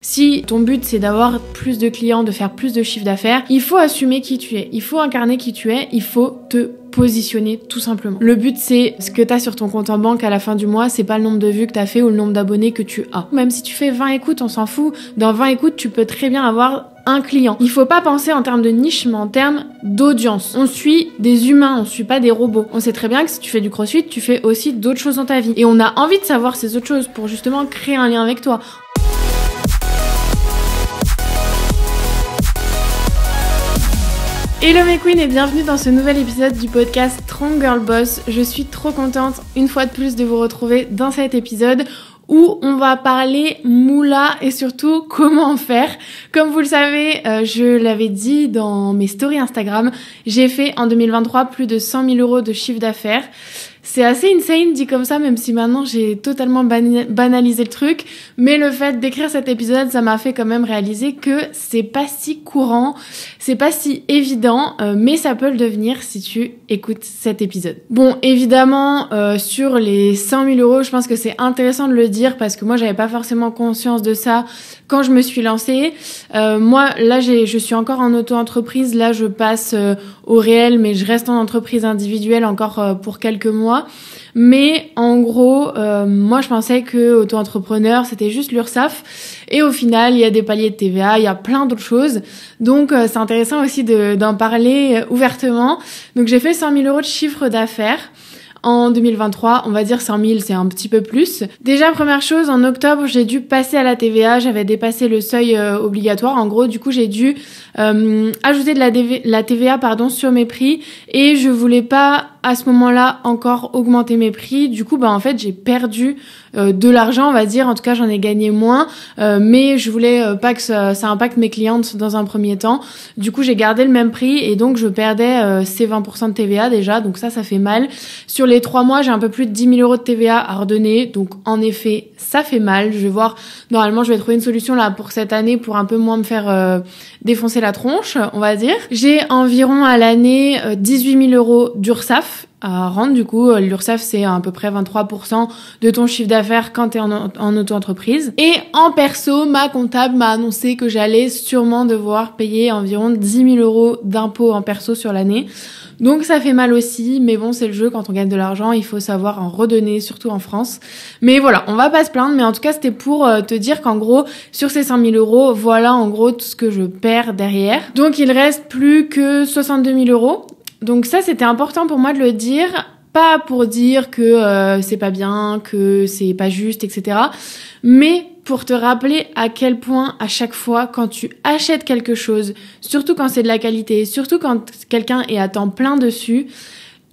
Si ton but c'est d'avoir plus de clients, de faire plus de chiffre d'affaires, il faut assumer qui tu es, il faut incarner qui tu es, il faut te positionner tout simplement. Le but c'est ce que t'as sur ton compte en banque à la fin du mois, c'est pas le nombre de vues que t'as fait ou le nombre d'abonnés que tu as. Même si tu fais 20 écoutes, on s'en fout. Dans 20 écoutes, tu peux très bien avoir un client. Il faut pas penser en termes de niche, mais en termes d'audience. On suit des humains, on suit pas des robots. On sait très bien que si tu fais du crossfit, tu fais aussi d'autres choses dans ta vie. Et on a envie de savoir ces autres choses pour justement créer un lien avec toi. Hello mes queens et bienvenue dans ce nouvel épisode du podcast Strong Girl Boss. Je suis trop contente une fois de plus de vous retrouver dans cet épisode où on va parler moula et surtout comment faire. Comme vous le savez, je l'avais dit dans mes stories Instagram, j'ai fait en 2023 plus de 100 000 euros de chiffre d'affaires. C'est assez insane dit comme ça, même si maintenant j'ai totalement banalisé le truc. Mais le fait d'écrire cet épisode, ça m'a fait quand même réaliser que c'est pas si courant, c'est pas si évident, mais ça peut le devenir si tu écoutes cet épisode. Bon, évidemment, sur les 100 000 euros, je pense que c'est intéressant de le dire parce que moi, j'avais pas forcément conscience de ça quand je me suis lancée. Moi, là, je suis encore en auto-entreprise. Là, je passe au réel, mais je reste en entreprise individuelle encore pour quelques mois. Mais en gros, moi je pensais que auto-entrepreneur c'était juste l'URSSAF et au final il y a des paliers de TVA, il y a plein d'autres choses. Donc c'est intéressant aussi d'en parler ouvertement. Donc j'ai fait 100 000 euros de chiffre d'affaires. En 2023, on va dire 100 000, c'est un petit peu plus. Déjà, première chose, en octobre, j'ai dû passer à la TVA. J'avais dépassé le seuil obligatoire. En gros, du coup, j'ai dû ajouter de la TVA sur mes prix. Et je voulais pas, à ce moment-là, encore augmenter mes prix. Du coup, en fait, j'ai perdu de l'argent, on va dire. En tout cas, j'en ai gagné moins. Mais je voulais pas que ça impacte mes clientes dans un premier temps. Du coup, j'ai gardé le même prix. Et donc, je perdais ces 20% de TVA déjà. Donc ça fait mal. Sur les 3 mois, j'ai un peu plus de 10 000 euros de TVA à redonner. Donc, en effet, ça fait mal. Je vais voir. Normalement, je vais trouver une solution là pour cette année pour un peu moins me faire défoncer la tronche, on va dire. J'ai environ à l'année 18 000 euros d'URSSAF à rendre. Du coup, l'URSSAF, c'est à peu près 23% de ton chiffre d'affaires quand t'es en auto-entreprise. Et en perso, ma comptable m'a annoncé que j'allais sûrement devoir payer environ 10 000 euros d'impôts en perso sur l'année. Donc ça fait mal aussi, mais bon, c'est le jeu, quand on gagne de l'argent, il faut savoir en redonner, surtout en France. Mais voilà, on va pas se plaindre, mais en tout cas, c'était pour te dire qu'en gros, sur ces 100 000 euros, voilà en gros tout ce que je perds derrière. Donc il reste plus que 62 000 euros. Donc ça, c'était important pour moi de le dire, pas pour dire que c'est pas bien, que c'est pas juste, etc. Mais pour te rappeler à quel point à chaque fois quand tu achètes quelque chose, surtout quand c'est de la qualité, surtout quand quelqu'un est à temps plein dessus,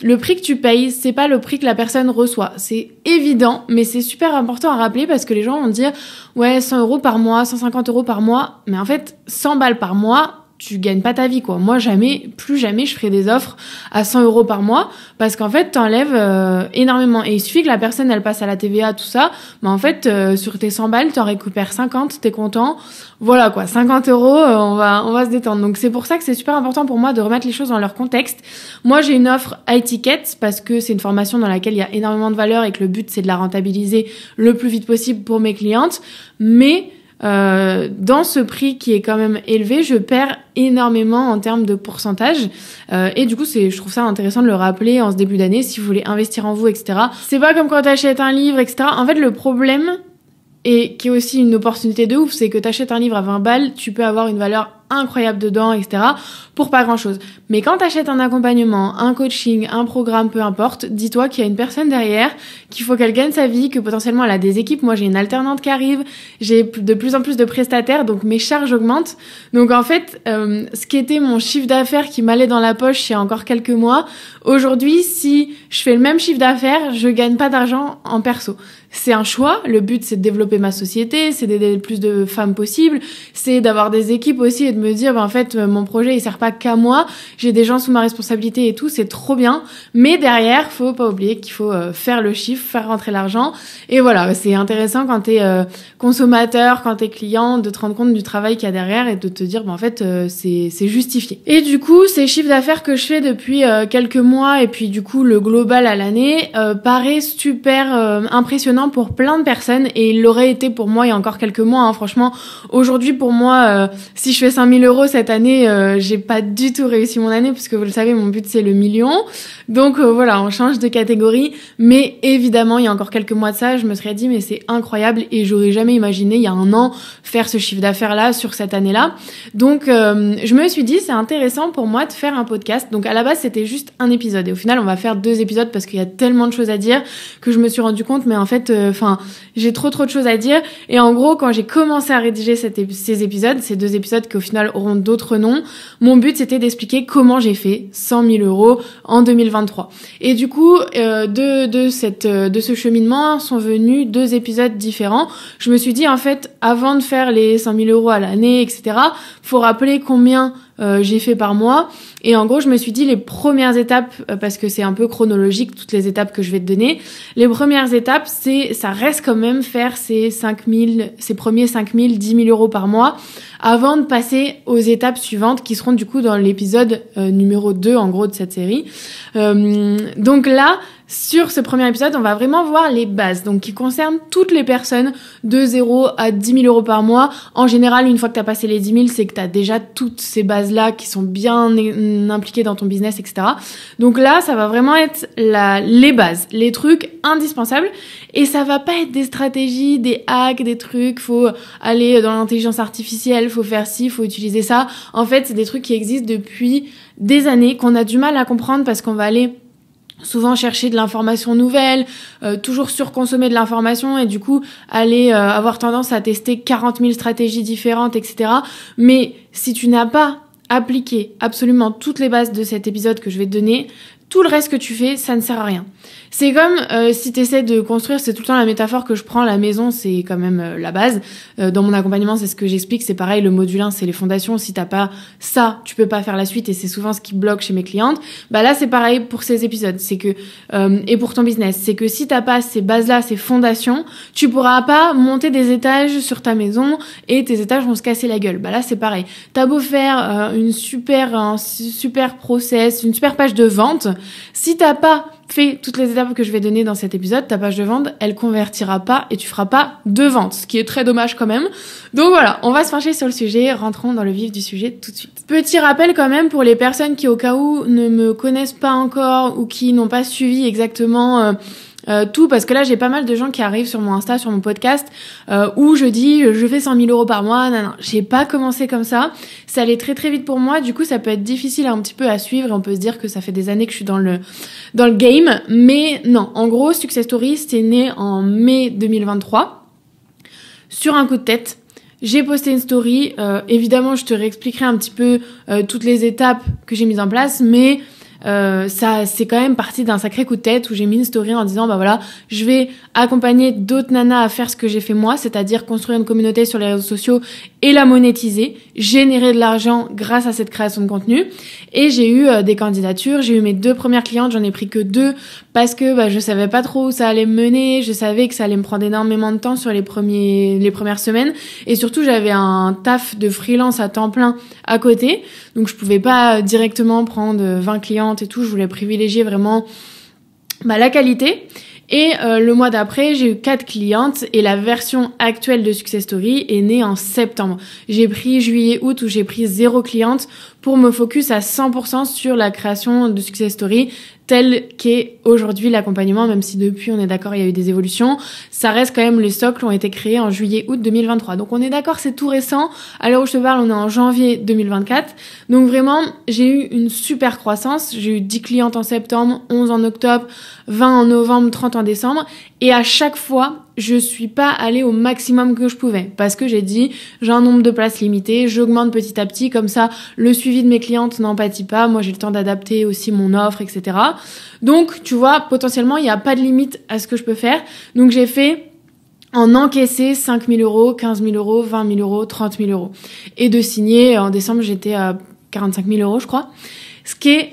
le prix que tu payes, c'est pas le prix que la personne reçoit. C'est évident, mais c'est super important à rappeler parce que les gens vont dire ouais, 100 euros par mois, 150 euros par mois, mais en fait 100 balles par mois, tu gagnes pas ta vie, quoi. Moi, plus jamais je ferai des offres à 100 euros par mois parce qu'en fait, t'enlèves énormément. Et il suffit que la personne, elle passe à la TVA, tout ça. Mais en fait, sur tes 100 balles, t'en récupères 50, t'es content. Voilà, quoi. 50 euros, on va se détendre. Donc, c'est pour ça que c'est super important pour moi de remettre les choses dans leur contexte. Moi, j'ai une offre high ticket parce que c'est une formation dans laquelle il y a énormément de valeur et que le but, c'est de la rentabiliser le plus vite possible pour mes clientes. Mais dans ce prix qui est quand même élevé, je perds énormément en termes de pourcentage et du coup je trouve ça intéressant de le rappeler en ce début d'année si vous voulez investir en vous, etc. C'est pas comme quand t'achètes un livre, etc. En fait, le problème, et qui est aussi une opportunité de ouf, c'est que t'achètes un livre à 20 balles, tu peux avoir une valeur incroyable dedans, etc. pour pas grand chose. Mais quand t'achètes un accompagnement, un coaching, un programme, peu importe, dis-toi qu'il y a une personne derrière, qu'il faut qu'elle gagne sa vie, que potentiellement elle a des équipes. Moi, j'ai une alternante qui arrive, j'ai de plus en plus de prestataires, donc mes charges augmentent. Donc en fait, ce qui était mon chiffre d'affaires qui m'allait dans la poche il y a encore quelques mois, aujourd'hui, si je fais le même chiffre d'affaires, je gagne pas d'argent en perso. C'est un choix. Le but, c'est de développer ma société, c'est d'aider le plus de femmes possible, c'est d'avoir des équipes aussi et de me dire, en fait, mon projet, il sert pas qu'à moi. J'ai des gens sous ma responsabilité et tout, c'est trop bien. Mais derrière, faut pas oublier qu'il faut faire le chiffre, faire rentrer l'argent. Et voilà, c'est intéressant quand t'es consommateur, quand t'es client, de te rendre compte du travail qu'il y a derrière et de te dire, en fait, c'est justifié. Et du coup, ces chiffres d'affaires que je fais depuis quelques mois et puis du coup, le global à l'année, paraît super impressionnant moyen pour plein de personnes et il l'aurait été pour moi il y a encore quelques mois. Franchement, aujourd'hui pour moi, si je fais 5 000 € cette année, j'ai pas du tout réussi mon année parce que vous le savez, mon but c'est le million. Donc voilà, on change de catégorie. Mais évidemment, il y a encore quelques mois de ça, je me serais dit mais c'est incroyable et j'aurais jamais imaginé il y a un an faire ce chiffre d'affaires là sur cette année-là. Donc je me suis dit c'est intéressant pour moi de faire un podcast. Donc à la base c'était juste un épisode et au final on va faire 2 épisodes parce qu'il y a tellement de choses à dire que je me suis rendu compte, mais en fait j'ai trop de choses à dire. Et en gros quand j'ai commencé à rédiger ces épisodes, ces 2 épisodes qui au final auront d'autres noms, mon but c'était d'expliquer comment j'ai fait 100 000 € en 2023. Et du coup de ce cheminement sont venus 2 épisodes différents. Je me suis dit en fait avant de faire les 100 000 € à l'année, etc., faut rappeler combien j'ai fait par mois. Et en gros, je me suis dit les premières étapes, parce que c'est un peu chronologique, toutes les étapes que je vais te donner. Les premières étapes, ça reste quand même faire ces premiers 5 000, 10 000 € par mois avant de passer aux étapes suivantes qui seront du coup dans l'épisode numéro 2 en gros de cette série. Donc là, sur ce premier épisode, on va vraiment voir les bases, donc qui concernent toutes les personnes de 0 à 10 000 € par mois. En général, une fois que tu as passé les 10 000, c'est que tu as déjà toutes ces bases-là qui sont bien impliquées dans ton business, etc. Donc là, ça va vraiment être les bases, les trucs indispensables. Et ça va pas être des stratégies, des hacks, des trucs, faut aller dans l'intelligence artificielle, faut faire ci, faut utiliser ça. En fait, c'est des trucs qui existent depuis des années, qu'on a du mal à comprendre parce qu'on va aller souvent chercher de l'information nouvelle, toujours surconsommer de l'information et du coup aller avoir tendance à tester 40 000 stratégies différentes, etc. Mais si tu n'as pas appliqué absolument toutes les bases de cet épisode que je vais te donner, tout le reste que tu fais, ça ne sert à rien. C'est comme si tu essaies de construire, c'est tout le temps la métaphore que je prends, la maison, c'est quand même la base. Dans mon accompagnement, c'est ce que j'explique, c'est pareil, le module 1, c'est les fondations. Si t'as pas ça, tu peux pas faire la suite et c'est souvent ce qui bloque chez mes clientes. Bah là, c'est pareil pour ces épisodes, c'est que et pour ton business, c'est que si t'as pas ces bases-là, ces fondations, tu pourras pas monter des étages sur ta maison et tes étages vont se casser la gueule. Bah là, c'est pareil. T'as beau faire un super process, une super page de vente, si t'as pas fait toutes les étapes que je vais donner dans cet épisode, ta page de vente, elle convertira pas et tu feras pas de vente, ce qui est très dommage quand même. Donc voilà, on va se pencher sur le sujet, rentrons dans le vif du sujet tout de suite. Petit rappel quand même pour les personnes qui au cas où ne me connaissent pas encore ou qui n'ont pas suivi exactement tout, parce que là j'ai pas mal de gens qui arrivent sur mon Insta, sur mon podcast où je dis je fais 100 000 € par mois. Non, j'ai pas commencé comme ça allait très très vite pour moi, du coup ça peut être difficile un petit peu à suivre et on peut se dire que ça fait des années que je suis dans le game, mais non, en gros Success Story c'est né en mai 2023 sur un coup de tête. J'ai posté une story, évidemment je te réexpliquerai un petit peu toutes les étapes que j'ai mises en place, mais ça c'est quand même parti d'un sacré coup de tête où j'ai mis une story en disant bah voilà, je vais accompagner d'autres nanas à faire ce que j'ai fait moi, c'est-à-dire construire une communauté sur les réseaux sociaux et la monétiser, générer de l'argent grâce à cette création de contenu. Et j'ai eu des candidatures, j'ai eu mes 2 premières clientes, j'en ai pris que 2 parce que je savais pas trop où ça allait me mener, je savais que ça allait me prendre énormément de temps sur les premières semaines et surtout j'avais un taf de freelance à temps plein à côté, donc je pouvais pas directement prendre 20 clientes et tout, je voulais privilégier vraiment la qualité. Et le mois d'après, j'ai eu 4 clientes et la version actuelle de Success Story est née en septembre. J'ai pris juillet-août où j'ai pris 0 cliente pour me focus à 100% sur la création de Success Story tel qu'est aujourd'hui l'accompagnement, même si depuis, on est d'accord, il y a eu des évolutions. Ça reste quand même, les socles ont été créés en juillet-août 2023. Donc on est d'accord, c'est tout récent. À l'heure où je te parle, on est en janvier 2024. Donc vraiment, j'ai eu une super croissance. J'ai eu 10 clientes en septembre, 11 en octobre, 20 en novembre, 30 en décembre. Et à chaque fois, je suis pas allée au maximum que je pouvais parce que j'ai dit j'ai un nombre de places limité, j'augmente petit à petit, comme ça le suivi de mes clientes n'en pâtit pas, moi j'ai le temps d'adapter aussi mon offre, etc. Donc tu vois, potentiellement il n'y a pas de limite à ce que je peux faire. Donc j'ai fait en encaisser 5 000 €, 15 000 €, 20 000 €, 30 000 €. Et de signer, en décembre j'étais à 45 000 € je crois, ce qui est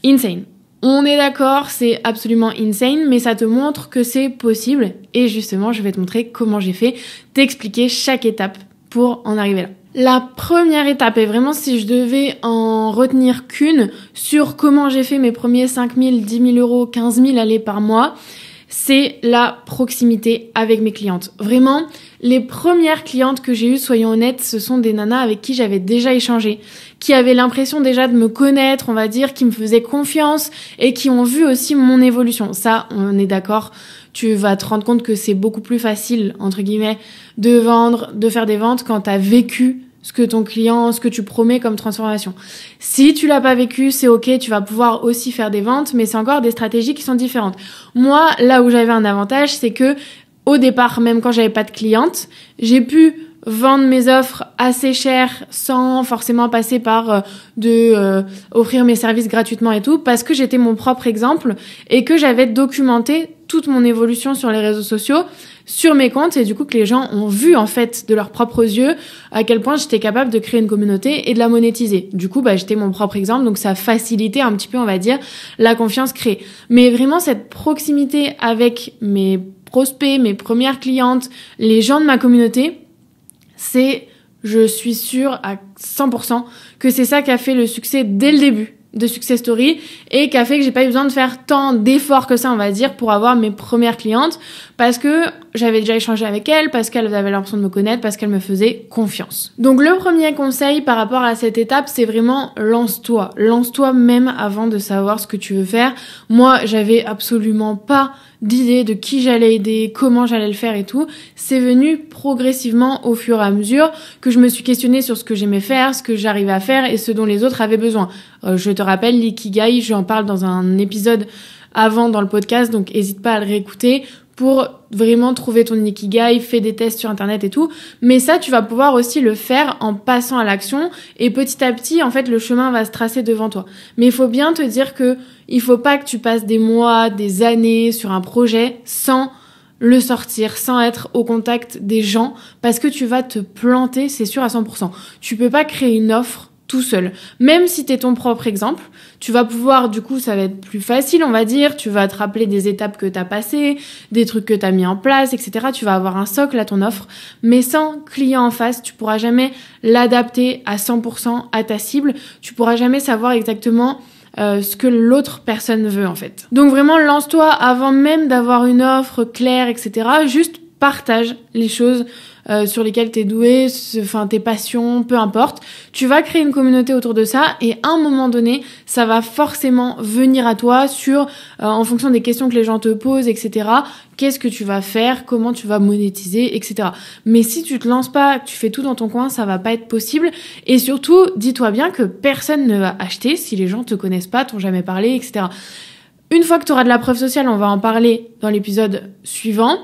insane. On est d'accord, c'est absolument insane, mais ça te montre que c'est possible. Et justement, je vais te montrer comment j'ai fait, t'expliquer chaque étape pour en arriver là. La première étape, et vraiment si je devais en retenir qu'une sur comment j'ai fait mes premiers 5 000, 10 000 €, 15 000 allez par mois, c'est la proximité avec mes clientes. Vraiment, les premières clientes que j'ai eues, soyons honnêtes, ce sont des nanas avec qui j'avais déjà échangé, qui avaient l'impression déjà de me connaître, on va dire, qui me faisaient confiance et qui ont vu aussi mon évolution. Ça, on est d'accord, tu vas te rendre compte que c'est beaucoup plus facile, entre guillemets, de vendre, de faire des ventes quand t'as vécu ce que ton client, ce que tu promets comme transformation. Si tu l'as pas vécu, c'est ok, tu vas pouvoir aussi faire des ventes, mais c'est encore des stratégies qui sont différentes. Moi, là où j'avais un avantage, c'est que au départ, même quand j'avais pas de cliente, j'ai pu vendre mes offres assez chères sans forcément passer par offrir mes services gratuitement et tout, parce que j'étais mon propre exemple et que j'avais documenté toute mon évolution sur les réseaux sociaux, sur mes comptes, et du coup que les gens ont vu en fait de leurs propres yeux à quel point j'étais capable de créer une communauté et de la monétiser. Du coup, j'étais mon propre exemple, donc ça facilitait un petit peu, on va dire, la confiance créée. Mais vraiment cette proximité avec mes prospects, mes premières clientes, les gens de ma communauté, je suis sûre à 100% que c'est ça qui a fait le succès dès le début de Success Story et qui a fait que j'ai pas eu besoin de faire tant d'efforts que ça, on va dire, pour avoir mes premières clientes, parce que j'avais déjà échangé avec elles, parce qu'elles avaient l'impression de me connaître, parce qu'elles me faisaient confiance. Donc le premier conseil par rapport à cette étape, c'est vraiment lance-toi. Lance-toi même avant de savoir ce que tu veux faire. Moi, j'avais absolument pas d'idée de qui j'allais aider, comment j'allais le faire et tout. C'est venu progressivement au fur et à mesure que je me suis questionnée sur ce que j'aimais faire, ce que j'arrivais à faire et ce dont les autres avaient besoin. Je te rappelle, l'ikigai, j'en parle dans un épisode avant dans le podcast, donc n'hésite pas à le réécouter pour vraiment trouver ton ikigai, fais des tests sur internet et tout. Mais ça, tu vas pouvoir aussi le faire en passant à l'action et petit à petit, en fait, le chemin va se tracer devant toi. Mais il faut bien te dire que il faut pas que tu passes des mois, des années sur un projet sans le sortir, sans être au contact des gens, parce que tu vas te planter, c'est sûr à 100%. Tu peux pas créer une offre tout seul. Même si t'es ton propre exemple, tu vas pouvoir, du coup, ça va être plus facile, on va dire, tu vas te rappeler des étapes que t'as passées, des trucs que t'as mis en place, etc. Tu vas avoir un socle à ton offre, mais sans client en face, tu pourras jamais l'adapter à 100% à ta cible, tu pourras jamais savoir exactement ce que l'autre personne veut, en fait. Donc vraiment, lance-toi avant même d'avoir une offre claire, etc. Juste partage les choses sur lesquelles t'es doué, tes passions, peu importe. Tu vas créer une communauté autour de ça et à un moment donné, ça va forcément venir à toi en fonction des questions que les gens te posent, etc. Qu'est-ce que tu vas faire, comment tu vas monétiser, etc. Mais si tu te lances pas, tu fais tout dans ton coin, ça va pas être possible. Et surtout, dis-toi bien que personne ne va acheter si les gens te connaissent pas, t'ont jamais parlé, etc. Une fois que tu auras de la preuve sociale, on va en parler dans l'épisode suivant.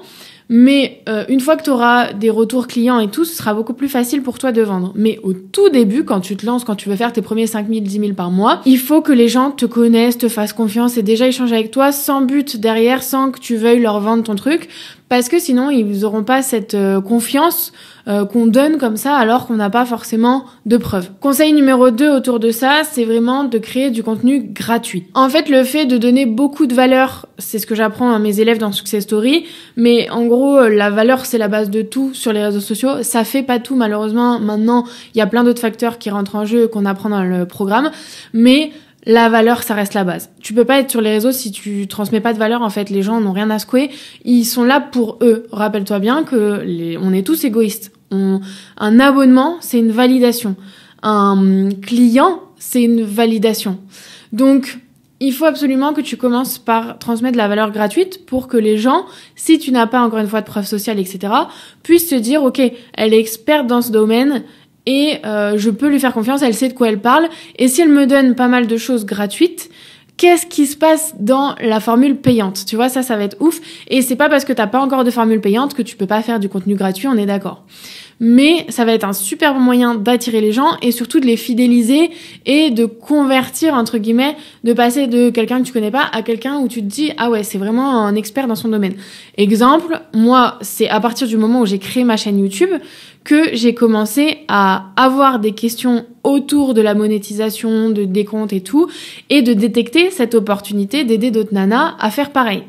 Mais une fois que tu auras des retours clients et tout, ce sera beaucoup plus facile pour toi de vendre. Mais au tout début, quand tu te lances, quand tu veux faire tes premiers 5 000, 10 000 par mois, il faut que les gens te connaissent, te fassent confiance et déjà échangent avec toi sans but derrière, sans que tu veuilles leur vendre ton truc. Parce que sinon, ils n'auront pas cette confiance qu'on donne comme ça alors qu'on n'a pas forcément de preuves. Conseil numéro 2 autour de ça, c'est vraiment de créer du contenu gratuit. En fait, le fait de donner beaucoup de valeur, c'est ce que j'apprends à mes élèves dans Success Story, mais en gros, la valeur, c'est la base de tout sur les réseaux sociaux. Ça fait pas tout, malheureusement. Maintenant, il y a plein d'autres facteurs qui rentrent en jeu, qu'on apprend dans le programme, mais la valeur, ça reste la base. Tu peux pas être sur les réseaux si tu transmets pas de valeur. En fait, les gens n'ont rien à secouer. Ils sont là pour eux. Rappelle-toi bien que on est tous égoïstes. Un abonnement, c'est une validation. Un client, c'est une validation. Donc, il faut absolument que tu commences par transmettre de la valeur gratuite pour que les gens, si tu n'as pas encore une fois de preuve sociale, etc., puissent te dire, ok, elle est experte dans ce domaine, et je peux lui faire confiance, elle sait de quoi elle parle. Et si elle me donne pas mal de choses gratuites, qu'est-ce qui se passe dans la formule payante? Tu vois, ça va être ouf. Et c'est pas parce que t'as pas encore de formule payante que tu peux pas faire du contenu gratuit, on est d'accord. Mais ça va être un super bon moyen d'attirer les gens et surtout de les fidéliser et de convertir, entre guillemets, de passer de quelqu'un que tu connais pas à quelqu'un où tu te dis, ah ouais, c'est vraiment un expert dans son domaine. Exemple, moi, c'est à partir du moment où j'ai créé ma chaîne YouTube que j'ai commencé à avoir des questions autour de la monétisation, des comptes et tout, et de détecter cette opportunité d'aider d'autres nanas à faire pareil.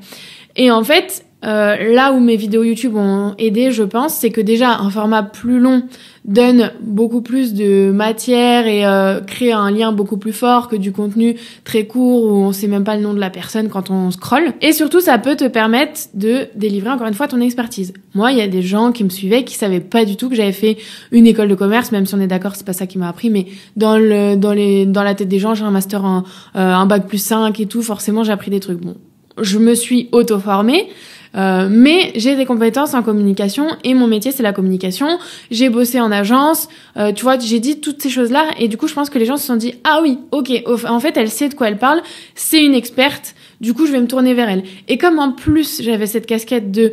Et en fait, là où mes vidéos YouTube ont aidé, je pense, c'est que déjà un format plus long donne beaucoup plus de matière et crée un lien beaucoup plus fort que du contenu très court où on sait même pas le nom de la personne quand on scrolle. Et surtout, ça peut te permettre de délivrer encore une fois ton expertise. Moi, il y a des gens qui me suivaient qui savaient pas du tout que j'avais fait une école de commerce, même si on est d'accord, c'est pas ça qui m'a appris, mais dans la tête des gens, j'ai un master en un bac plus 5 et tout, forcément, j'ai appris des trucs. Bon, je me suis auto-formée. Mais j'ai des compétences en communication et mon métier c'est la communication. J'ai bossé en agence, tu vois, j'ai dit toutes ces choses-là et du coup je pense que les gens se sont dit ah oui, ok, en fait elle sait de quoi elle parle, c'est une experte. Du coup, je vais me tourner vers elle. Et comme en plus, j'avais cette casquette de,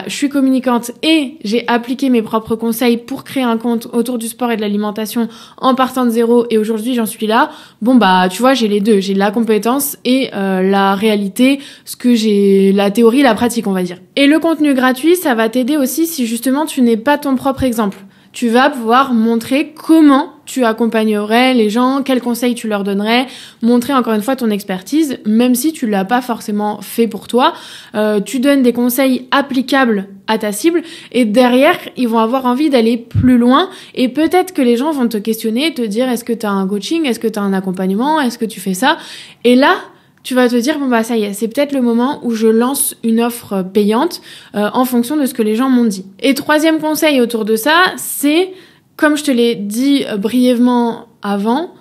je suis communicante et j'ai appliqué mes propres conseils pour créer un compte autour du sport et de l'alimentation en partant de zéro et aujourd'hui, j'en suis là. Bon, tu vois, j'ai les deux. J'ai la compétence et la réalité, la théorie, la pratique, on va dire. Et le contenu gratuit, ça va t'aider aussi si justement tu n'es pas ton propre exemple. Tu vas pouvoir montrer comment tu accompagnerais les gens, quels conseils tu leur donnerais, montrer encore une fois ton expertise, même si tu l'as pas forcément fait pour toi. Tu donnes des conseils applicables à ta cible et derrière, ils vont avoir envie d'aller plus loin et peut-être que les gens vont te questionner, te dire est-ce que tu as un coaching, est-ce que tu as un accompagnement, est-ce que tu fais ça? Et là, tu vas te dire, ça y est, c'est peut-être le moment où je lance une offre payante en fonction de ce que les gens m'ont dit. Et troisième conseil autour de ça, c'est, comme je te l'ai dit brièvement avant,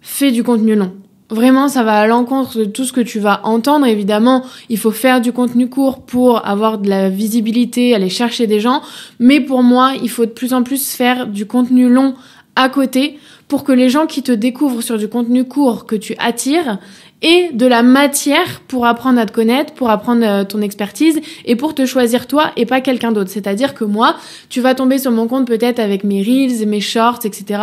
fais du contenu long. Vraiment, ça va à l'encontre de tout ce que tu vas entendre. Évidemment, il faut faire du contenu court pour avoir de la visibilité, aller chercher des gens. Mais pour moi, il faut de plus en plus faire du contenu long à côté pour que les gens qui te découvrent sur du contenu court que tu attires aient de la matière pour apprendre à te connaître, pour apprendre ton expertise et pour te choisir toi et pas quelqu'un d'autre. C'est-à-dire que moi, tu vas tomber sur mon compte peut-être avec mes reels, mes shorts, etc.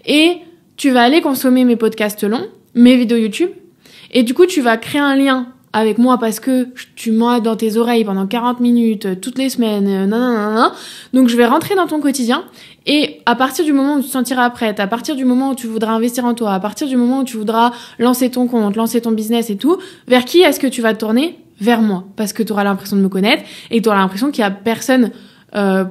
Et tu vas aller consommer mes podcasts longs, mes vidéos YouTube et du coup, tu vas créer un lien avec moi parce que tu m'as dans tes oreilles pendant 40 minutes, toutes les semaines, Donc, je vais rentrer dans ton quotidien et à partir du moment où tu te sentiras prête, à partir du moment où tu voudras investir en toi, à partir du moment où tu voudras lancer ton compte, lancer ton business et tout, vers qui est-ce que tu vas te tourner? Vers moi. Parce que tu auras l'impression de me connaître et tu auras l'impression qu'il y a personne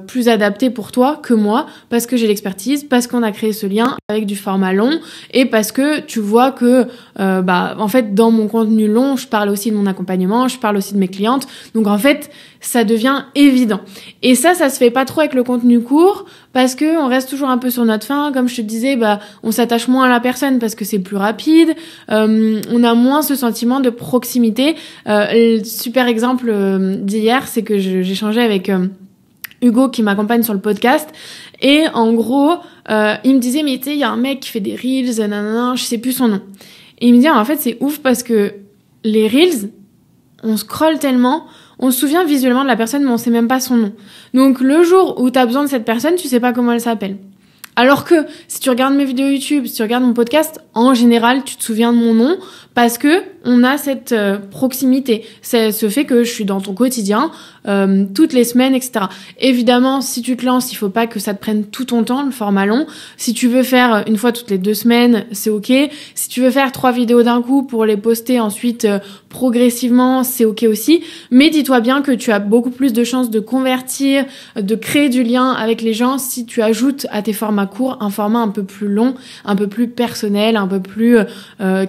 plus adapté pour toi que moi parce que j'ai l'expertise, parce qu'on a créé ce lien avec du format long et parce que tu vois que en fait dans mon contenu long je parle aussi de mon accompagnement, je parle aussi de mes clientes, donc en fait ça devient évident. Et ça se fait pas trop avec le contenu court parce que on reste toujours un peu sur notre faim, comme je te disais, on s'attache moins à la personne parce que c'est plus rapide, on a moins ce sentiment de proximité. Le super exemple d'hier, c'est que j'échangeais avec Hugo qui m'accompagne sur le podcast et en gros il me disait mais tu sais il y a un mec qui fait des reels je sais plus son nom et il me dit en fait c'est ouf parce que les reels on scrolle tellement, on se souvient visuellement de la personne mais on sait même pas son nom, donc le jour où t'as besoin de cette personne tu sais pas comment elle s'appelle. Alors que si tu regardes mes vidéos YouTube, si tu regardes mon podcast, en général, tu te souviens de mon nom parce que on a cette proximité. C'est ce fait que je suis dans ton quotidien toutes les semaines, etc. Évidemment, si tu te lances, il faut pas que ça te prenne tout ton temps, le format long. Si tu veux faire une fois toutes les 2 semaines, c'est ok. Si tu veux faire 3 vidéos d'un coup pour les poster ensuite progressivement, c'est ok aussi. Mais dis-toi bien que tu as beaucoup plus de chances de convertir, de créer du lien avec les gens si tu ajoutes à tes formats courts un format un peu plus long, un peu plus personnel, un peu plus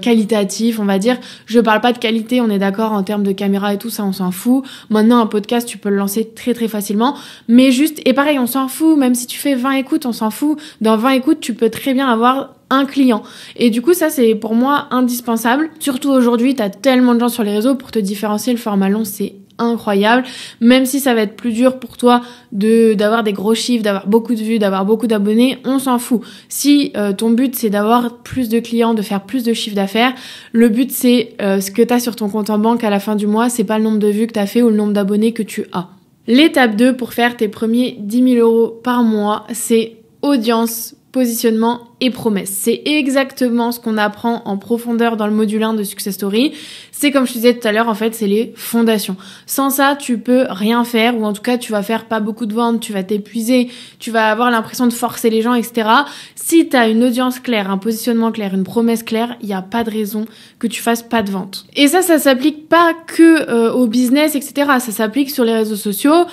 qualitatif, on va dire. Je parle pas de qualité, on est d'accord, en termes de caméra et tout ça, on s'en fout. Maintenant, un podcast, tu peux le lancer très très facilement, mais juste, et pareil, on s'en fout, même si tu fais 20 écoutes, on s'en fout. Dans 20 écoutes, tu peux très bien avoir un client. Et du coup, ça, c'est pour moi indispensable. Surtout aujourd'hui, t'as tellement de gens sur les réseaux pour te différencier. Le format long, c'est incroyable, même si ça va être plus dur pour toi d'avoir des gros chiffres, d'avoir beaucoup de vues, d'avoir beaucoup d'abonnés, on s'en fout. Si ton but c'est d'avoir plus de clients, de faire plus de chiffre d'affaires, le but c'est ce que t'as sur ton compte en banque à la fin du mois, c'est pas le nombre de vues que t'as fait ou le nombre d'abonnés que tu as. L'étape 2 pour faire tes premiers 10 000 € par mois, c'est audience, positionnement et promesse. C'est exactement ce qu'on apprend en profondeur dans le module 1 de Success Story. C'est comme je te disais tout à l'heure, en fait, c'est les fondations. Sans ça, tu peux rien faire, ou en tout cas, tu vas faire pas beaucoup de ventes, tu vas t'épuiser, tu vas avoir l'impression de forcer les gens, etc. Si tu as une audience claire, un positionnement clair, une promesse claire, il n'y a pas de raison que tu fasses pas de vente. Et ça s'applique pas que au business, etc. Ça s'applique sur les réseaux sociaux.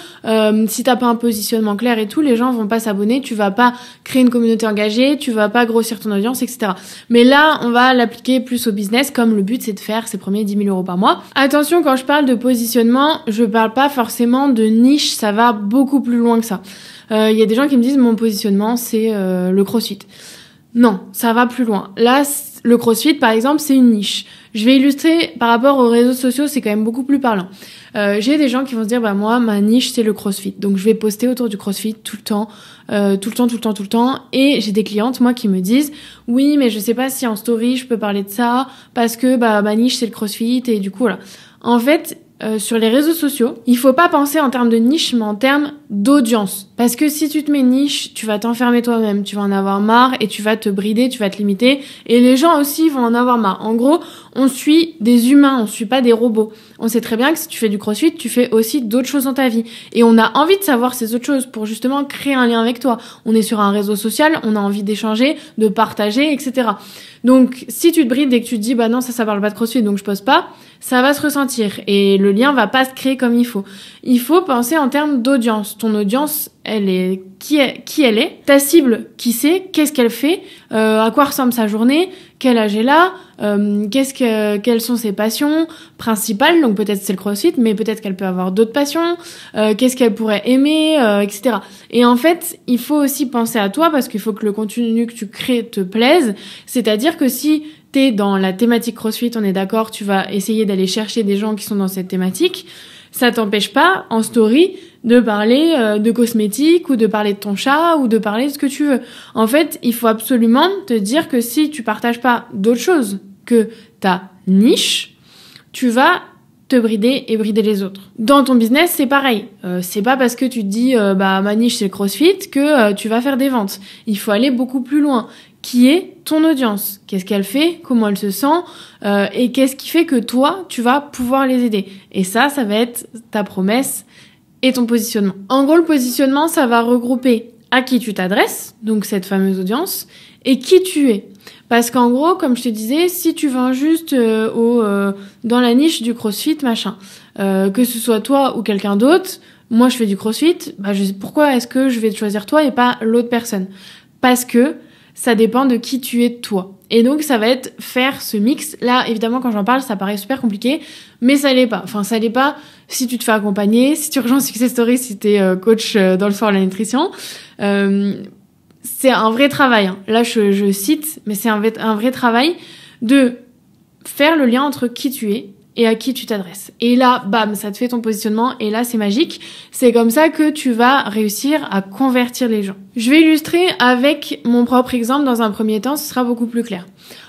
Si t'as pas un positionnement clair et tout, les gens vont pas s'abonner, tu vas pas créer une communauté engagée, tu vas pas grossir ton audience, etc. Mais là, on va l'appliquer plus au business, comme le but c'est de faire ses premiers 10 000 euros par mois. Attention, quand je parle de positionnement, je parle pas forcément de niche, ça va beaucoup plus loin que ça. Il y a des gens qui me disent mon positionnement c'est le crossfit. Non, ça va plus loin. Là, le crossfit, par exemple, c'est une niche. Je vais illustrer par rapport aux réseaux sociaux, c'est quand même beaucoup plus parlant. J'ai des gens qui vont se dire, bah moi, ma niche, c'est le crossfit. Donc, je vais poster autour du crossfit tout le temps. Et j'ai des clientes, moi, qui me disent, oui, mais je sais pas si en story, je peux parler de ça, parce que bah ma niche, c'est le crossfit, et du coup, voilà. En fait, sur les réseaux sociaux, il faut pas penser en termes de niche, mais en termes d'audience. Parce que si tu te mets niche, tu vas t'enfermer toi-même, tu vas en avoir marre et tu vas te brider, tu vas te limiter. Et les gens aussi vont en avoir marre. En gros, on suit des humains, on suit pas des robots. On sait très bien que si tu fais du crossfit, tu fais aussi d'autres choses dans ta vie. Et on a envie de savoir ces autres choses pour justement créer un lien avec toi. On est sur un réseau social, on a envie d'échanger, de partager, etc. Donc, si tu te brides et que tu te dis, bah non, ça parle pas de crossfit, donc je poste pas, ça va se ressentir et le lien va pas se créer comme il faut. Il faut penser en termes d'audience. Ton audience, elle est qui elle est, ta cible, qui c'est, qu'est-ce qu'elle fait, à quoi ressemble sa journée, quel âge elle a, quelles sont ses passions principales, donc peut-être c'est le crossfit, mais peut-être qu'elle peut avoir d'autres passions, qu'est-ce qu'elle pourrait aimer, etc. Et en fait, il faut aussi penser à toi parce qu'il faut que le contenu que tu crées te plaise, c'est-à-dire que si t'es dans la thématique crossfit, on est d'accord, tu vas essayer d'aller chercher des gens qui sont dans cette thématique. Ça t'empêche pas, en story, de parler de cosmétiques ou de parler de ton chat ou de parler de ce que tu veux. En fait, il faut absolument te dire que si tu partages pas d'autres choses que ta niche, tu vas te brider et brider les autres. Dans ton business, c'est pareil. C'est pas parce que tu te dis bah ma niche c'est le crossfit que tu vas faire des ventes. Il faut aller beaucoup plus loin. Qui est ton audience? Qu'est-ce qu'elle fait? Comment elle se sent? Et qu'est-ce qui fait que toi, tu vas pouvoir les aider? Et ça va être ta promesse et ton positionnement. En gros, le positionnement, ça va regrouper à qui tu t'adresses, donc cette fameuse audience, et qui tu es. Parce qu'en gros, comme je te disais, si tu vends juste dans la niche du crossfit, machin, que ce soit toi ou quelqu'un d'autre, moi je fais du crossfit, bah pourquoi est-ce que je vais te choisir toi et pas l'autre personne? Parce que ça dépend de qui tu es toi. Et donc, ça va être faire ce mix. Là, évidemment, quand j'en parle, ça paraît super compliqué, mais ça l'est pas. Enfin, ça l'est pas si tu te fais accompagner, si tu rejoins Success Story, si t'es coach dans le sport et la nutrition. C'est un vrai travail. Hein. Là, je cite, mais c'est un vrai travail de faire le lien entre qui tu es et à qui tu t'adresses. Et là, bam, ça te fait ton positionnement et là, c'est magique. C'est comme ça que tu vas réussir à convertir les gens. Je vais illustrer avec mon propre exemple dans un premier temps, ce sera beaucoup plus clair.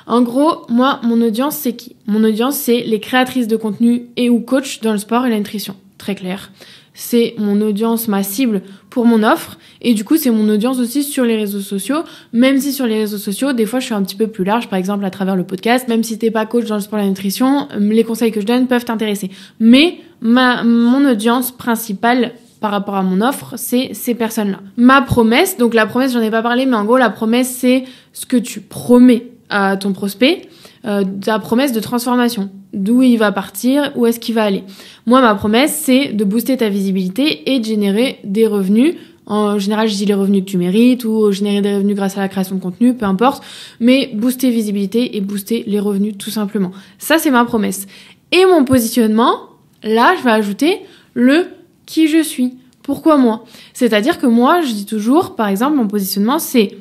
En gros, moi, mon audience, c'est qui? Mon audience, c'est les créatrices de contenu et ou coach dans le sport et la nutrition. Très clair. C'est mon audience, ma cible pour mon offre. Et du coup, c'est mon audience aussi sur les réseaux sociaux. Même si sur les réseaux sociaux, des fois, je suis un petit peu plus large, par exemple, à travers le podcast. Même si t'es pas coach dans le sport et la nutrition, les conseils que je donne peuvent t'intéresser. Mais mon audience principale par rapport à mon offre, c'est ces personnes-là. Ma promesse, donc la promesse, j'en ai pas parlé, mais en gros, la promesse, c'est ce que tu promets à ton prospect, ta promesse de transformation. D'où il va partir, où est-ce qu'il va aller. Moi, ma promesse, c'est de booster ta visibilité et de générer des revenus. En général, je dis les revenus que tu mérites ou générer des revenus grâce à la création de contenu, peu importe. Mais booster visibilité et booster les revenus, tout simplement. Ça, c'est ma promesse. Et mon positionnement, là, je vais ajouter le qui je suis. Pourquoi moi? C'est-à-dire que moi, je dis toujours, par exemple, mon positionnement, c'est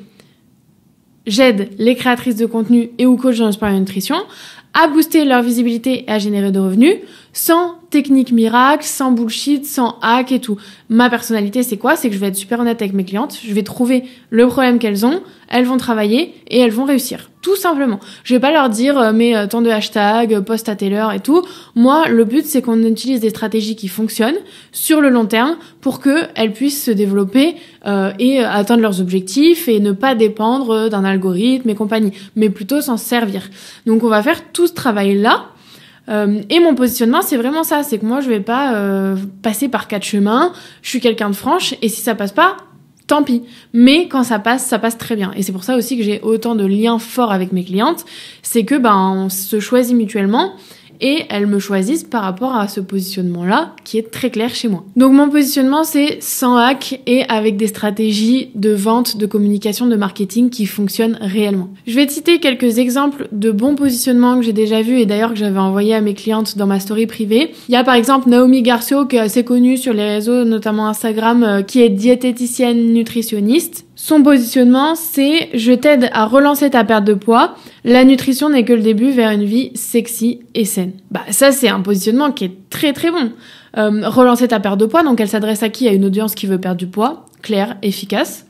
j'aide les créatrices de contenu et ou coach dans le sport et la nutrition à booster leur visibilité et à générer de revenus sans technique miracle, sans bullshit, sans hack et tout. Ma personnalité, c'est quoi? C'est que je vais être super honnête avec mes clientes. Je vais trouver le problème qu'elles ont. Elles vont travailler et elles vont réussir. Tout simplement. Je vais pas leur dire, mais tant de hashtags, post à telle heure et tout. Moi, le but, c'est qu'on utilise des stratégies qui fonctionnent sur le long terme pour qu'elles puissent se développer et atteindre leurs objectifs et ne pas dépendre d'un algorithme et compagnie, mais plutôt s'en servir. Donc, on va faire tout ce travail-là. Et mon positionnement, c'est vraiment ça. C'est que moi, je vais pas passer par 4 chemins. Je suis quelqu'un de franche et si ça passe pas, tant pis. Mais quand ça passe très bien. Et c'est pour ça aussi que j'ai autant de liens forts avec mes clientes. C'est que on se choisit mutuellement et elles me choisissent par rapport à ce positionnement-là qui est très clair chez moi. Donc mon positionnement, c'est sans hack et avec des stratégies de vente, de communication, de marketing qui fonctionnent réellement. Je vais te citer quelques exemples de bons positionnements que j'ai déjà vus et d'ailleurs que j'avais envoyé à mes clientes dans ma story privée. Il y a par exemple Naomi Garcio qui est assez connue sur les réseaux, notamment Instagram, qui est diététicienne nutritionniste. Son positionnement, c'est « Je t'aide à relancer ta perte de poids. La nutrition n'est que le début vers une vie sexy et saine. » Ça, c'est un positionnement qui est très très bon. Relancer ta perte de poids, donc elle s'adresse à qui? À une audience qui veut perdre du poids, clair, efficace.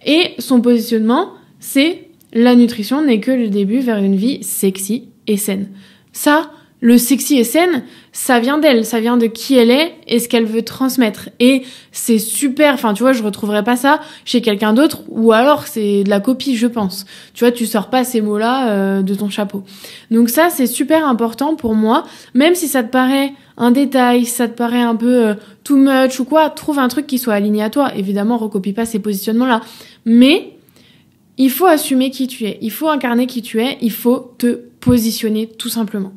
Et son positionnement, c'est « La nutrition n'est que le début vers une vie sexy et saine. » Ça, le sexy et saine, ça vient d'elle, ça vient de qui elle est et ce qu'elle veut transmettre. Et c'est super, tu vois, je retrouverais pas ça chez quelqu'un d'autre ou alors c'est de la copie, je pense. Tu vois, tu sors pas ces mots-là de ton chapeau. Donc ça, c'est super important pour moi, même si ça te paraît un détail, si ça te paraît un peu too much ou quoi, trouve un truc qui soit aligné à toi. Évidemment, recopie pas ces positionnements-là. Mais il faut assumer qui tu es, il faut incarner qui tu es, il faut te positionner tout simplement.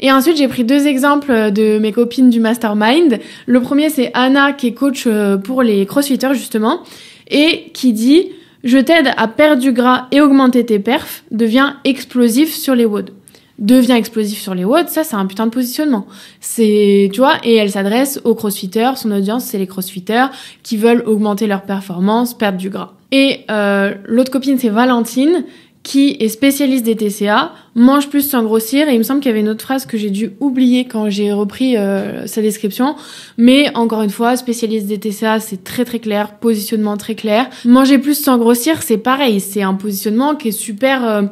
Et ensuite, j'ai pris 2 exemples de mes copines du mastermind. Le premier, c'est Anna, qui est coach pour les crossfitters, justement, et qui dit « Je t'aide à perdre du gras et augmenter tes perfs, deviens explosif sur les WOD. » Devient explosif sur les WOD, ça, c'est un putain de positionnement. C'est, tu vois, et elle s'adresse aux crossfitters. Son audience, c'est les crossfitters qui veulent augmenter leur performance, perdre du gras. Et l'autre copine, c'est Valentine, qui est spécialiste des TCA, mange plus sans grossir, et il me semble qu'il y avait une autre phrase que j'ai dû oublier quand j'ai repris sa description, mais encore une fois, spécialiste des TCA, c'est très très clair, positionnement très clair. Manger plus sans grossir, c'est pareil, c'est un positionnement qui est super,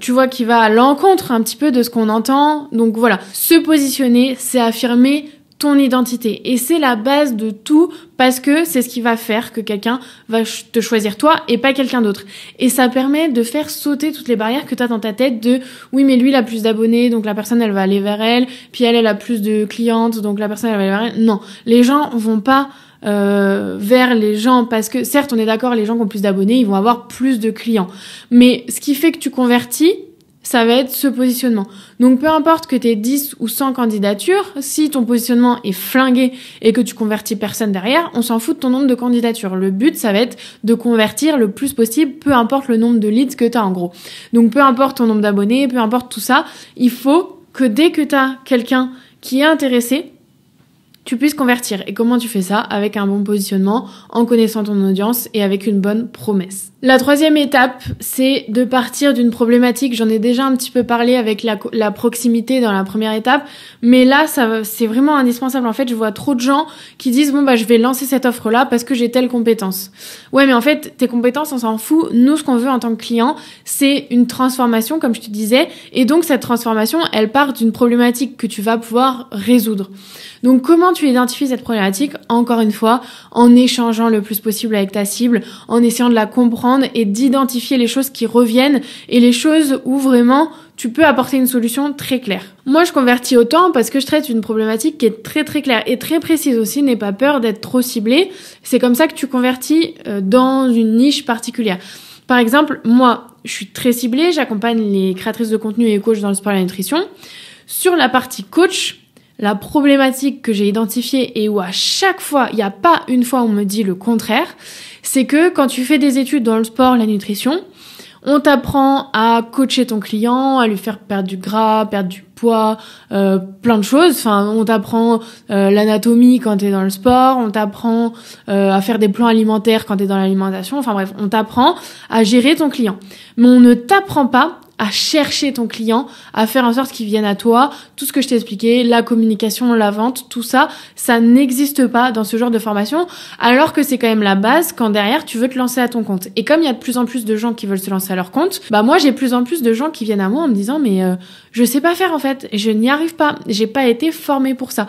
tu vois, qui va à l'encontre un petit peu de ce qu'on entend, donc voilà. Se positionner, c'est affirmer ton identité. Et c'est la base de tout parce que c'est ce qui va faire que quelqu'un va te choisir toi et pas quelqu'un d'autre. Et ça permet de faire sauter toutes les barrières que tu as dans ta tête de oui mais lui il a plus d'abonnés donc la personne elle va aller vers elle, puis elle a plus de clientes donc la personne elle va aller vers elle. Non, les gens vont pas vers les gens parce que certes on est d'accord, les gens qui ont plus d'abonnés ils vont avoir plus de clients. Mais ce qui fait que tu convertis, ça va être ce positionnement. Donc, peu importe que tu aies 10 ou 100 candidatures, si ton positionnement est flingué et que tu convertis personne derrière, on s'en fout de ton nombre de candidatures. Le but, ça va être de convertir le plus possible, peu importe le nombre de leads que tu as en gros. Donc, peu importe ton nombre d'abonnés, peu importe tout ça, il faut que dès que tu as quelqu'un qui est intéressé, tu puisses convertir. Et comment tu fais ça? Avec un bon positionnement, en connaissant ton audience et avec une bonne promesse. La 3e étape, c'est de partir d'une problématique. J'en ai déjà un petit peu parlé avec la proximité dans la première étape, mais là, c'est vraiment indispensable. En fait, je vois trop de gens qui disent je vais lancer cette offre-là parce que j'ai telle compétence. Ouais, mais en fait, tes compétences, on s'en fout. Nous, ce qu'on veut en tant que client, c'est une transformation, comme je te disais, et donc cette transformation, elle part d'une problématique que tu vas pouvoir résoudre. Donc, comment tu identifies cette problématique? Encore une fois, en échangeant le plus possible avec ta cible, en essayant de la comprendre et d'identifier les choses qui reviennent et les choses où vraiment tu peux apporter une solution très claire. Moi, je convertis autant parce que je traite une problématique qui est très très claire et très précise aussi. N'aie pas peur d'être trop ciblé. C'est comme ça que tu convertis dans une niche particulière. Par exemple, moi, je suis très ciblée. J'accompagne les créatrices de contenu et coachs dans le sport et la nutrition. Sur la partie coach, la problématique que j'ai identifiée et où à chaque fois, il n'y a pas une fois où on me dit le contraire, c'est que quand tu fais des études dans le sport, la nutrition, on t'apprend à coacher ton client, à lui faire perdre du gras, perdre du poids, plein de choses. Enfin, on t'apprend l'anatomie quand t'es dans le sport, on t'apprend à faire des plans alimentaires quand t'es dans l'alimentation. Enfin bref, on t'apprend à gérer ton client. Mais on ne t'apprend pas à chercher ton client, à faire en sorte qu'il vienne à toi. Tout ce que je t'ai expliqué, la communication, la vente, tout ça, ça n'existe pas dans ce genre de formation, alors que c'est quand même la base quand derrière tu veux te lancer à ton compte. Et comme il y a de plus en plus de gens qui veulent se lancer à leur compte, moi j'ai de plus en plus de gens qui viennent à moi en me disant mais je sais pas faire en fait, je n'y arrive pas, j'ai pas été formée pour ça.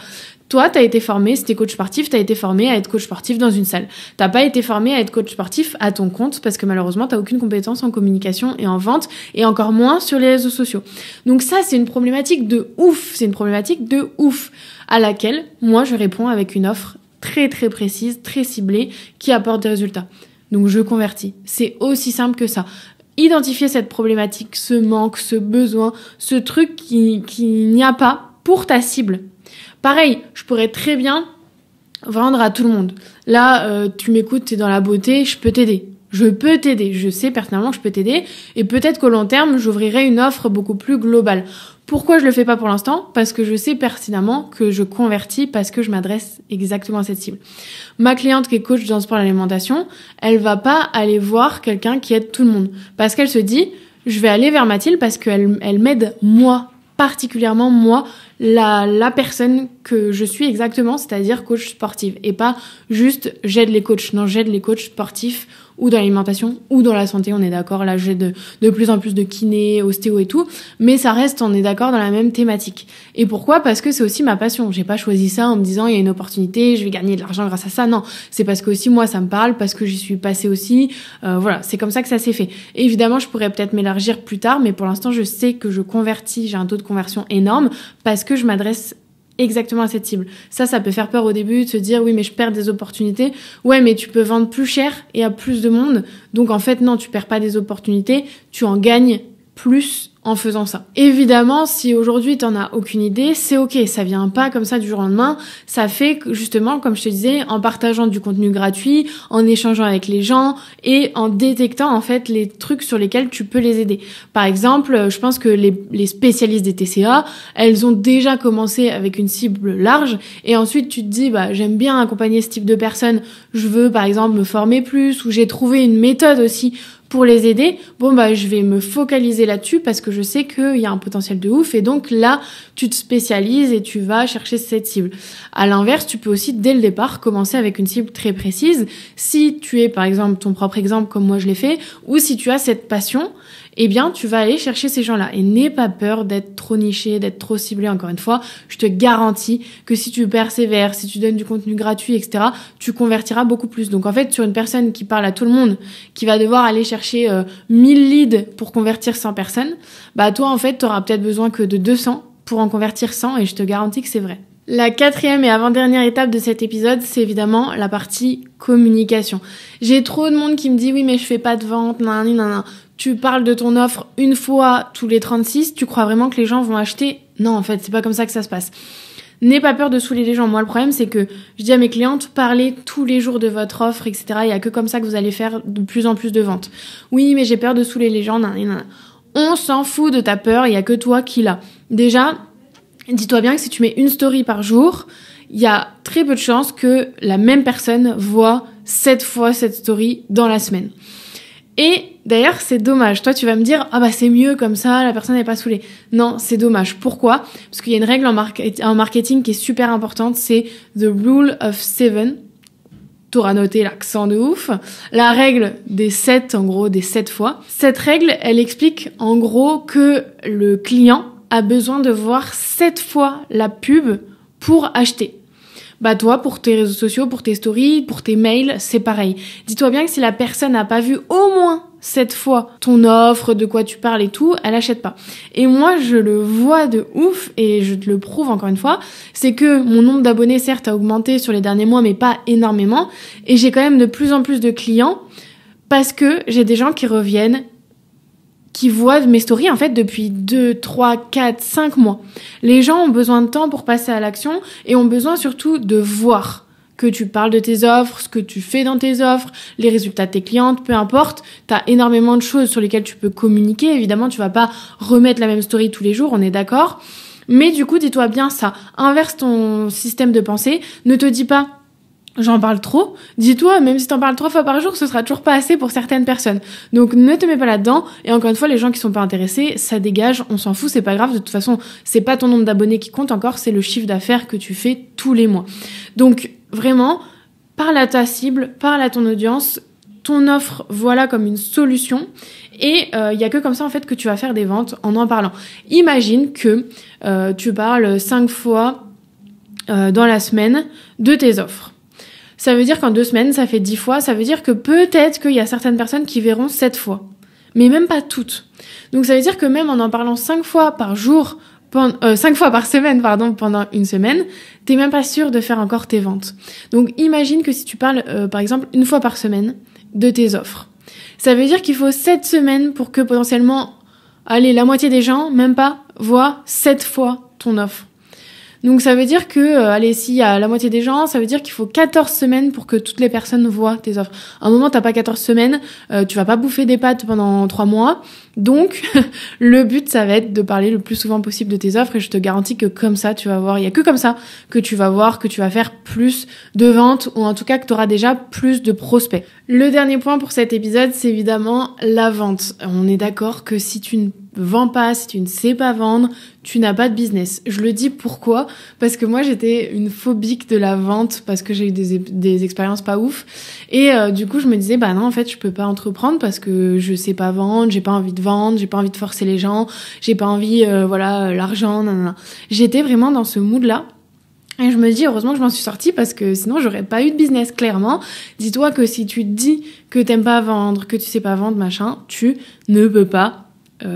Toi, t'as été formé, si t'es coach sportif, t'as été formé à être coach sportif dans une salle. T'as pas été formé à être coach sportif à ton compte parce que malheureusement, t'as aucune compétence en communication et en vente et encore moins sur les réseaux sociaux. Donc ça, c'est une problématique de ouf. C'est une problématique de ouf à laquelle moi, je réponds avec une offre très très précise, très ciblée qui apporte des résultats. Donc je convertis. C'est aussi simple que ça. Identifier cette problématique, ce manque, ce besoin, ce truc qui n'y a pas pour ta cible. Pareil, je pourrais très bien vendre à tout le monde. Là, tu m'écoutes, t'es dans la beauté, je peux t'aider. Je sais personnellement que je peux t'aider. Et peut-être qu'au long terme, j'ouvrirai une offre beaucoup plus globale. Pourquoi je le fais pas pour l'instant ? Parce que je sais pertinemment que je convertis parce que je m'adresse exactement à cette cible. Ma cliente qui est coach dans le sport et l'alimentation, elle va pas aller voir quelqu'un qui aide tout le monde. Parce qu'elle se dit, je vais aller vers Mathilde parce qu'elle m'aide moi, particulièrement moi, la personne que je suis exactement, c'est-à-dire coach sportive. Et pas juste j'aide les coachs. Non, j'aide les coachs sportifs ou dans l'alimentation ou dans la santé, on est d'accord. Là, j'aide de plus en plus de kinés, ostéo et tout. Mais ça reste, on est d'accord, dans la même thématique. Et pourquoi ? Parce que c'est aussi ma passion. J'ai pas choisi ça en me disant il y a une opportunité, je vais gagner de l'argent grâce à ça. Non, c'est parce que aussi moi, ça me parle, parce que j'y suis passée aussi. Voilà, c'est comme ça que ça s'est fait. Et évidemment, je pourrais peut-être m'élargir plus tard, mais pour l'instant, je sais que je convertis, j'ai un taux de conversion énorme parce que je m'adresse exactement à cette cible. Ça peut faire peur au début de se dire oui mais je perds des opportunités. Ouais mais tu peux vendre plus cher et à plus de monde. Donc en fait non, tu perds pas des opportunités, tu en gagnes plus en faisant ça. Évidemment, si aujourd'hui t'en as aucune idée, c'est ok, ça vient pas comme ça du jour au lendemain, ça fait que, justement, comme je te disais, en partageant du contenu gratuit, en échangeant avec les gens et en détectant en fait les trucs sur lesquels tu peux les aider. Par exemple, je pense que les spécialistes des TCA, elles ont déjà commencé avec une cible large et ensuite tu te dis j'aime bien accompagner ce type de personnes, je veux par exemple me former plus ou j'ai trouvé une méthode aussi pour les aider, je vais me focaliser là-dessus parce que je sais qu'il y a un potentiel de ouf et donc là, tu te spécialises et tu vas chercher cette cible. À l'inverse, tu peux aussi dès le départ commencer avec une cible très précise. Si tu es par exemple ton propre exemple comme moi je l'ai fait ou si tu as cette passion, eh bien, tu vas aller chercher ces gens-là. Et n'aie pas peur d'être trop niché, d'être trop ciblé. Encore une fois, je te garantis que si tu persévères, si tu donnes du contenu gratuit, etc., tu convertiras beaucoup plus. Donc, en fait, sur une personne qui parle à tout le monde, qui va devoir aller chercher 1000 leads pour convertir 100 personnes, toi, en fait, tu auras peut-être besoin que de 200 pour en convertir 100 et je te garantis que c'est vrai. La 4e et avant-dernière étape de cet épisode, c'est évidemment la partie communication. J'ai trop de monde qui me dit « Oui, mais je fais pas de vente, nanana. » Tu parles de ton offre une fois tous les 36, tu crois vraiment que les gens vont acheter ? Non, en fait, c'est pas comme ça que ça se passe. N'aie pas peur de saouler les gens. Moi, le problème, c'est que je dis à mes clientes, parlez tous les jours de votre offre, etc. Il y a que comme ça que vous allez faire de plus en plus de ventes. Oui, mais j'ai peur de saouler les gens, nanana. On s'en fout de ta peur, il y a que toi qui l'as. Déjà, dis-toi bien que si tu mets une story par jour, il y a très peu de chances que la même personne voit 7 fois cette story dans la semaine. Et d'ailleurs, c'est dommage. Toi, tu vas me dire, c'est mieux comme ça, la personne n'est pas saoulée. Non, c'est dommage. Pourquoi ? Parce qu'il y a une règle en marketing qui est super importante, c'est the rule of 7. T'auras noté l'accent de ouf. La règle des 7, en gros, des 7 fois. Cette règle, elle explique en gros que le client a besoin de voir 7 fois la pub pour acheter. Toi, pour tes réseaux sociaux, pour tes stories, pour tes mails, c'est pareil. Dis-toi bien que si la personne n'a pas vu au moins 7 fois ton offre, de quoi tu parles et tout, elle achète pas. Et moi, je le vois de ouf et je te le prouve encore une fois, c'est que mon nombre d'abonnés, certes, a augmenté sur les derniers mois, mais pas énormément. Et j'ai quand même de plus en plus de clients parce que j'ai des gens qui reviennent, qui voient mes stories en fait depuis 2, 3, 4, 5 mois. Les gens ont besoin de temps pour passer à l'action et ont besoin surtout de voir que tu parles de tes offres, ce que tu fais dans tes offres, les résultats de tes clientes, peu importe. T'as énormément de choses sur lesquelles tu peux communiquer. Évidemment, tu vas pas remettre la même story tous les jours, on est d'accord. Mais du coup, dis-toi bien ça. Inverse ton système de pensée. Ne te dis pas j'en parle trop. Dis-toi, même si t'en parles 3 fois par jour, ce sera toujours pas assez pour certaines personnes. Donc ne te mets pas là-dedans. Et encore une fois, les gens qui sont pas intéressés, ça dégage, on s'en fout, c'est pas grave. De toute façon, c'est pas ton nombre d'abonnés qui compte encore, c'est le chiffre d'affaires que tu fais tous les mois. Donc vraiment, parle à ta cible, parle à ton audience, ton offre, voilà comme une solution. Et y a que comme ça en fait que tu vas faire des ventes en parlant. Imagine que tu parles 5 fois dans la semaine de tes offres. Ça veut dire qu'en 2 semaines, ça fait 10 fois. Ça veut dire que peut-être qu'il y a certaines personnes qui verront 7 fois. Mais même pas toutes. Donc ça veut dire que même en parlant 5 fois par jour, 5 fois par semaine, pendant une semaine, t'es même pas sûr de faire encore tes ventes. Donc imagine que si tu parles, par exemple, 1 fois par semaine de tes offres. Ça veut dire qu'il faut 7 semaines pour que potentiellement, la moitié des gens, même pas, voient 7 fois ton offre. Donc ça veut dire que, s'il y a la moitié des gens, ça veut dire qu'il faut 14 semaines pour que toutes les personnes voient tes offres. À un moment, t'as pas 14 semaines, tu vas pas bouffer des pâtes pendant 3 mois. Donc, le but, ça va être de parler le plus souvent possible de tes offres et je te garantis que comme ça, tu vas voir, il y a que comme ça que tu vas voir que tu vas faire plus de ventes ou en tout cas que tu auras déjà plus de prospects. Le dernier point pour cet épisode, c'est évidemment la vente. On est d'accord que si tu ne vends pas, si tu ne sais pas vendre, tu n'as pas de business. Je le dis pourquoi ? Parce que moi, j'étais une phobique de la vente parce que j'ai eu des expériences pas ouf. Et du coup, je me disais, non, en fait, je peux pas entreprendre parce que je sais pas vendre, j'ai pas envie de vendre, j'ai pas envie de forcer les gens, j'ai pas envie, l'argent, nanana. J'étais vraiment dans ce mood-là. Et je me dis, heureusement que je m'en suis sortie parce que sinon, j'aurais pas eu de business, clairement. Dis-toi que si tu te dis que t'aimes pas vendre, que tu sais pas vendre, machin, tu ne peux pas.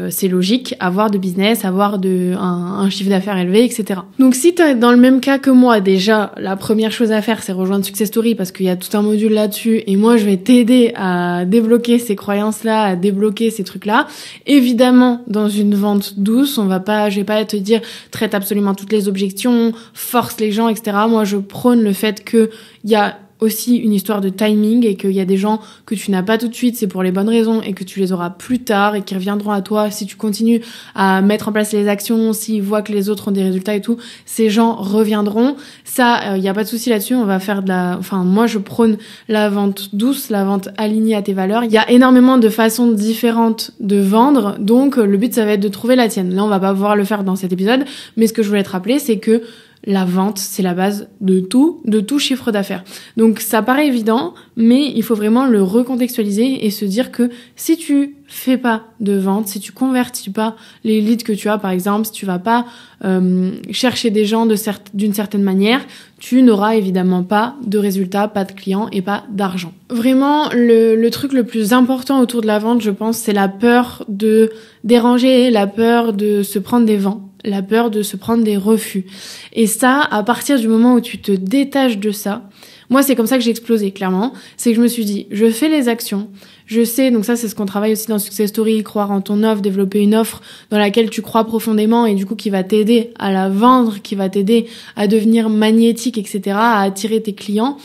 C'est logique, avoir de business, avoir un chiffre d'affaires élevé, etc. Donc si t'es dans le même cas que moi, déjà, la première chose à faire, c'est rejoindre Success Story parce qu'il y a tout un module là-dessus et moi, je vais t'aider à débloquer ces croyances-là, à débloquer ces trucs-là. Évidemment, dans une vente douce, je vais pas te dire traite absolument toutes les objections, force les gens, etc. Moi, je prône le fait que il y a aussi une histoire de timing et qu'il y a des gens que tu n'as pas tout de suite, c'est pour les bonnes raisons et que tu les auras plus tard et qui reviendront à toi si tu continues à mettre en place les actions, s'ils voient que les autres ont des résultats et tout, ces gens reviendront. Ça, y a pas de souci là-dessus, on va faire moi je prône la vente douce, la vente alignée à tes valeurs. Il y a énormément de façons différentes de vendre, donc le but ça va être de trouver la tienne. Là, on va pas pouvoir le faire dans cet épisode, mais ce que je voulais te rappeler, c'est que la vente, c'est la base de tout chiffre d'affaires. Donc ça paraît évident, mais il faut vraiment le recontextualiser et se dire que si tu fais pas de vente, si tu convertis pas les leads que tu as par exemple, si tu vas pas chercher des gens d'une certaine manière, tu n'auras évidemment pas de résultats, pas de clients et pas d'argent. Vraiment, le truc le plus important autour de la vente, je pense, c'est la peur de déranger, la peur de se prendre des vents, la peur de se prendre des refus. Et ça, à partir du moment où tu te détaches de ça, moi c'est comme ça que j'ai explosé, clairement. C'est que je me suis dit, je fais les actions, je sais, donc ça c'est ce qu'on travaille aussi dans Success Story, croire en ton offre, développer une offre dans laquelle tu crois profondément et du coup qui va t'aider à la vendre, qui va t'aider à devenir magnétique, etc., à attirer tes clients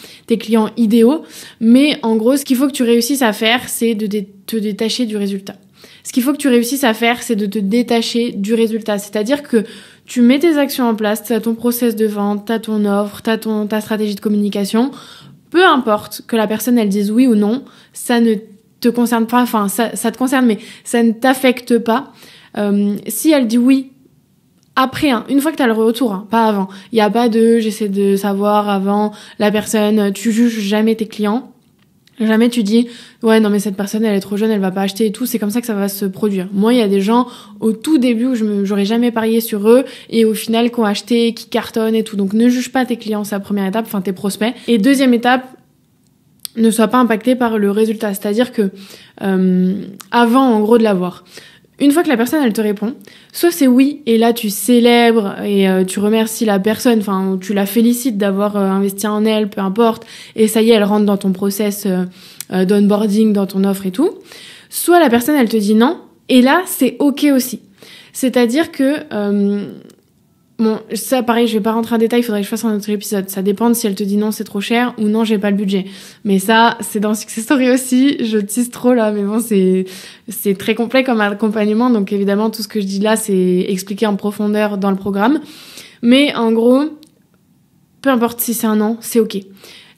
idéaux. Mais en gros, ce qu'il faut que tu réussisses à faire, c'est de te détacher du résultat. Ce qu'il faut que tu réussisses à faire, c'est de te détacher du résultat. C'est-à-dire que tu mets tes actions en place, t'as ton process de vente, t'as ton offre, t'as ta stratégie de communication. Peu importe que la personne, elle dise oui ou non, ça ne te concerne pas, ça te concerne, mais ça ne t'affecte pas. Si elle dit oui, après, une fois que t'as le retour, pas avant. Il n'y a pas j'essaie de savoir avant la personne, tu juges jamais tes clients. Jamais tu dis, ouais, non, mais cette personne, elle est trop jeune, elle va pas acheter et tout. C'est comme ça que ça va se produire. Moi, il y a des gens, au tout début, où j'aurais jamais parié sur eux, et au final, qui ont acheté, qui cartonnent et tout. Donc, ne juge pas tes clients, c'est la première étape, tes prospects. Et deuxième étape, ne sois pas impacté par le résultat. C'est-à-dire que, avant, en gros, de l'avoir. Une fois que la personne, elle te répond, soit c'est oui, et là, tu célèbres et tu remercies la personne, tu la félicites d'avoir investi en elle, peu importe, et ça y est, elle rentre dans ton process d'onboarding, dans ton offre et tout. Soit la personne, elle te dit non, et là, c'est OK aussi. C'est-à-dire que... ça, pareil, je vais pas rentrer en détail, il faudrait que je fasse un autre épisode. Ça dépend de si elle te dit non, c'est trop cher, ou non, j'ai pas le budget. Mais ça, c'est dans Success Story aussi. Je tease trop, là, mais bon, c'est très complet comme accompagnement. Donc, évidemment, tout ce que je dis là, c'est expliqué en profondeur dans le programme. Mais, en gros, peu importe si c'est un non, c'est OK.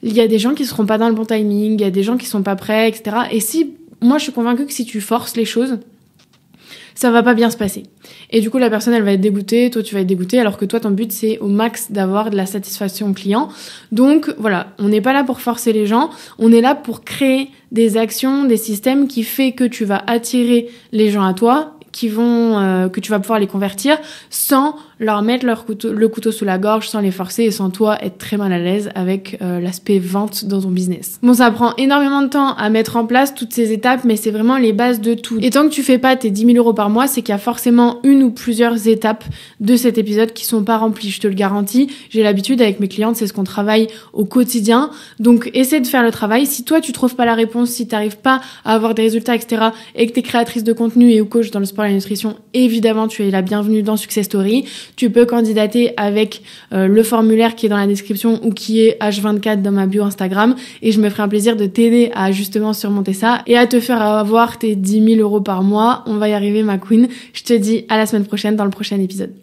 il y a des gens qui seront pas dans le bon timing, il y a des gens qui sont pas prêts, etc. Et moi je suis convaincue que si tu forces les choses, ça va pas bien se passer. Et du coup, la personne, elle va être dégoûtée, toi, tu vas être dégoûté, alors que toi, ton but, c'est au max d'avoir de la satisfaction client. Donc, voilà, on n'est pas là pour forcer les gens, on est là pour créer des actions, des systèmes qui fait que tu vas attirer les gens à toi, que tu vas pouvoir les convertir sans leur mettre le couteau sous la gorge, sans les forcer et sans toi être très mal à l'aise avec l'aspect vente dans ton business. Bon, ça prend énormément de temps à mettre en place toutes ces étapes, mais c'est vraiment les bases de tout. Et tant que tu fais pas tes 10 000 € par mois, c'est qu'il y a forcément une ou plusieurs étapes de cet épisode qui sont pas remplies, je te le garantis. J'ai l'habitude avec mes clientes, c'est ce qu'on travaille au quotidien. Donc, essaie de faire le travail. Si toi, tu trouves pas la réponse, si t'arrives pas à avoir des résultats, etc., et que t'es créatrice de contenu et ou coach dans le sport et la nutrition, évidemment, tu es la bienvenue dans Success Story. Tu peux candidater avec le formulaire qui est dans la description ou qui est H24 dans ma bio Instagram et je me ferai un plaisir de t'aider à justement surmonter ça et à te faire avoir tes 10 000 € par mois. On va y arriver, ma queen. Je te dis à la semaine prochaine dans le prochain épisode.